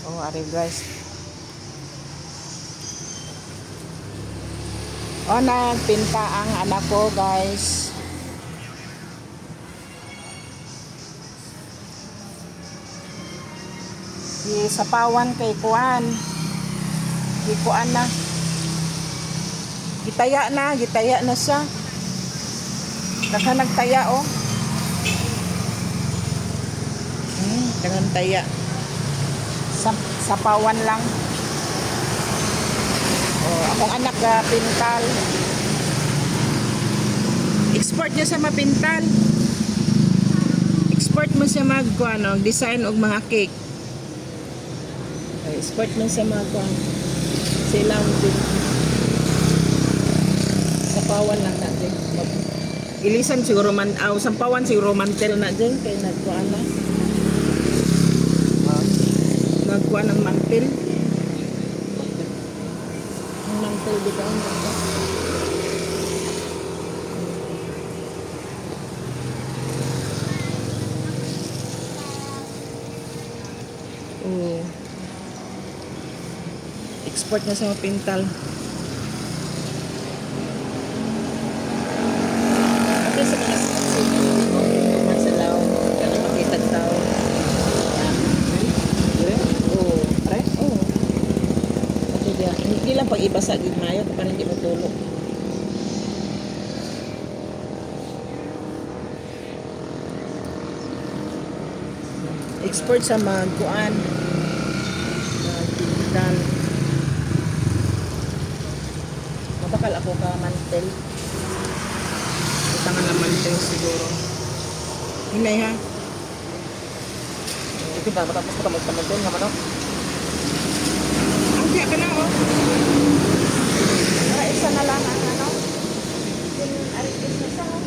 Oh, ari guys. Oh, nagpinta ang anak ko, guys. Sapawan kay Kuan. Kay Kuan na. Gitaya na siya. Nagtaya oh. Daghang taya. Sapawan lang. Oh, akong anak pintal. Export niya sa mapintal. Export mo siya design og mga cake. Ay, export mo siya silang din. Sapawan lang natin. Ilisan siguro sampawan siguro mantel na din kay nagkuan na. Nagkuan ng mantel. Ang mantel di ba? Oh. Export na sa pintal. Ito sa mga masalaw. Kaya makita tao. Oh, pre? Oh. Okay, hindi lang pag-ibasa din mayo para hindi matulog. Export sa magkuan. Pintal. Mabakal ako ka mantel. Tangan na mantel siguro. Hinay ha. Ito ba matapos ko mantel nga manok. Ang siya ka na oh. Para isa na lang ang ano. Yung aris na siya oh.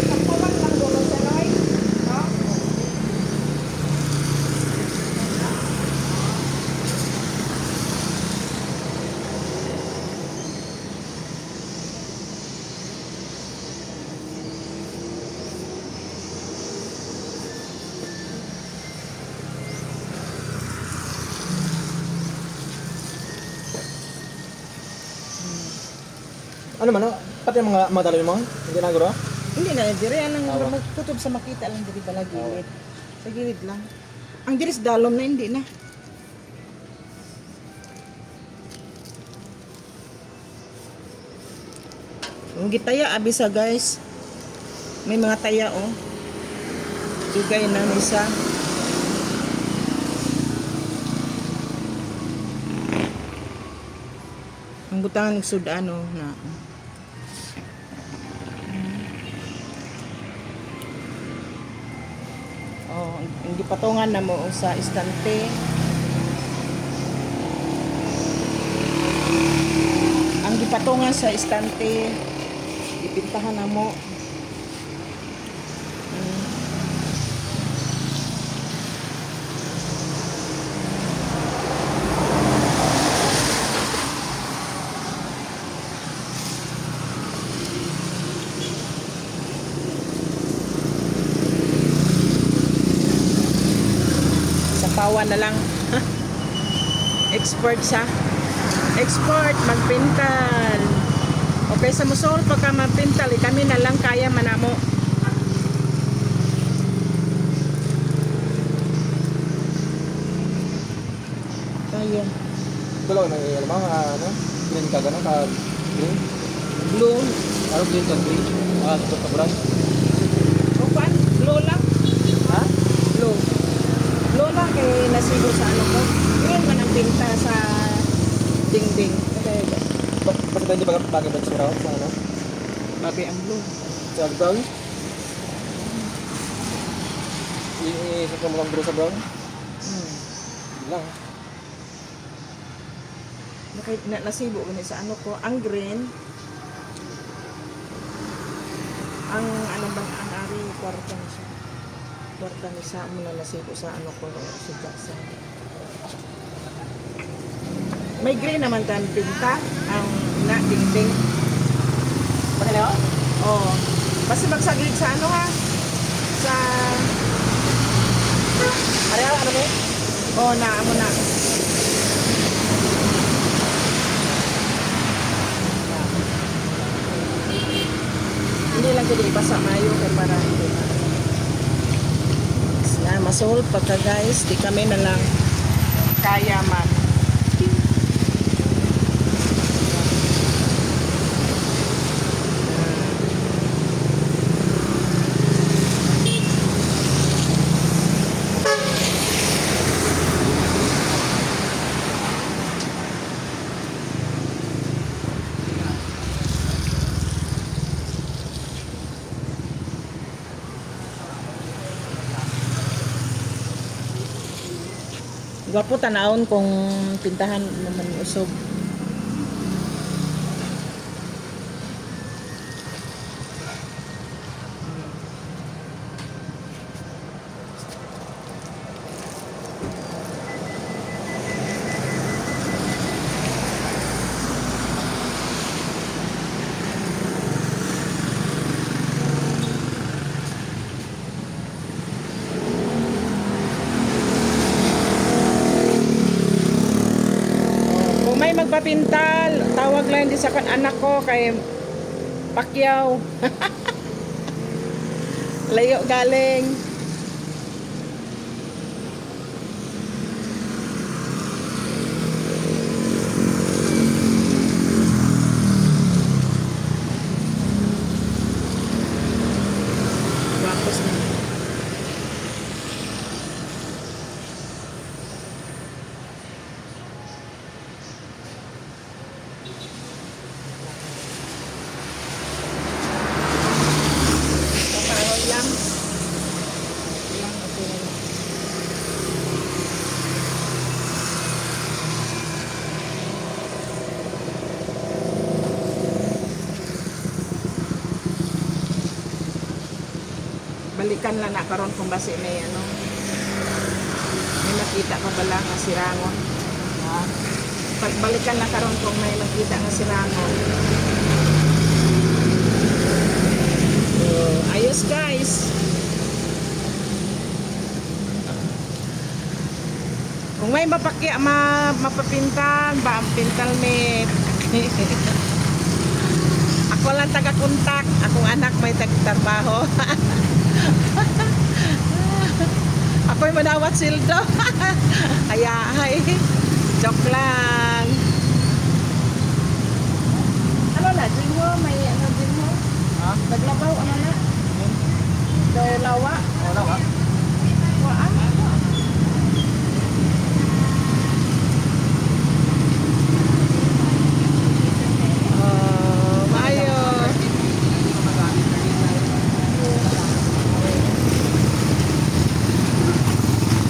Sampawan lang dulo sa Noy. No? Ano man, pati yung mga daloy mo? Hindi na guro? Hindi na, dire ang magkutob sa makita lang diri pala gilid. Sa gilid lang. Ang diris dalom na hindi na. Yung gitaya abisa guys. May mga taya oh. Dugay na isa. Ang butangan ng sudano na. Oh, hindi patungan na mo sa istante. Ang gipatungan sa istante, ipintahan na mo. Sapawan na lang. Export siya. Export, magpintal. Okay, sa musol pagka magpintal, kami na lang kaya manamo. Kaya. Ito lang na yung ano? Green ka gano'n ka green? Blue. Ano green ka green? Ito ka brand? O pan? Blue lang. Ha? Blue. Blue lang kay nasigo sa ano ko. Green man ang pinta sa dingding. Okay. Basta hindi ba bagay ba siraw sa ano? Babi ang blue. Sa brown? I-isip mo lang bro sa brown? Hindi lang. Nasibo ko sa ano ko. Ang green. Ang ano bang ang ari kwarta na siya. Kwarta ni sa mo na nasibo sa ano ko sa Jackson. May green naman tan pinta ang na dingding. Bakit na? Oh. Basta magsaglit sa ano ha? Sa Ari ano mo? Oh, na amo na. Hindi lang gid ipasa mayo kay para hindi na. Na masul pagka guys, di kami na lang kaya man. Gwapo tanawon kung pintahan naman usog. Kung may magpapintal, tawag lang din sa anak ko kay Pacquiao. Layo galing. Guwapos na. Kahoy lang. Lang okay na lang. Balikan lang na karon kung basi may ano. May nakita ka bala nga sirangon. Ha? Pagbalikan lang karon kung may nakita nga sirangon. Ayos guys. Kung may mapapintal, ba ang pintal me. Ako lang taga-kontak, akong anak may tagtrabaho. Ako'y manawat sildo. Kaya ay joke lang. Ano na, din mo, may ano din mo? Ha? Naglabaw, ano na? Daw lawa. Wala ka. Waan. Oh, maayo.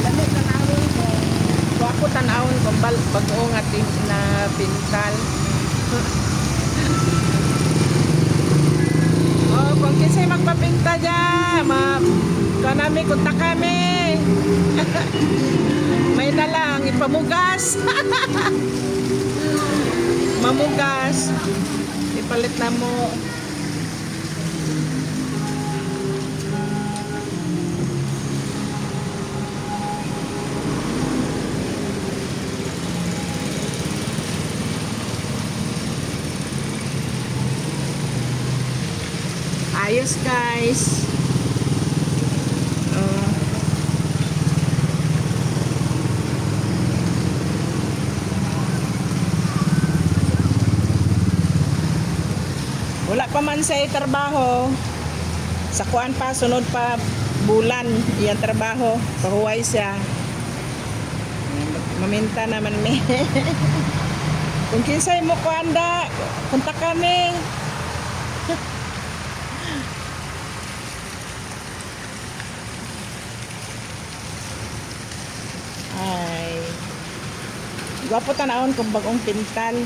Lalo tanawon ko. Wapo tanawon kung bago nga na pintal. Oh, kung kinsay magpapinta dyan, kanami, kontak kami. May na lang, ipamugas. Mamugas. Ipalit na mo. Ayos guys. Wala pa man sa trabaho. Sa kuan pa, sunod pa bulan iyang trabaho. Pahuway siya. Maminta naman me. Kung kinsay mo kuanda, kontak kami. Ay. Gwapo tanawon kung bagong pintal.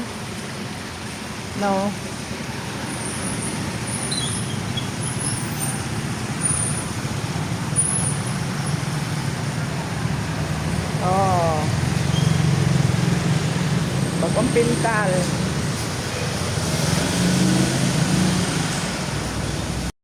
No. Oh. Bagong pintal.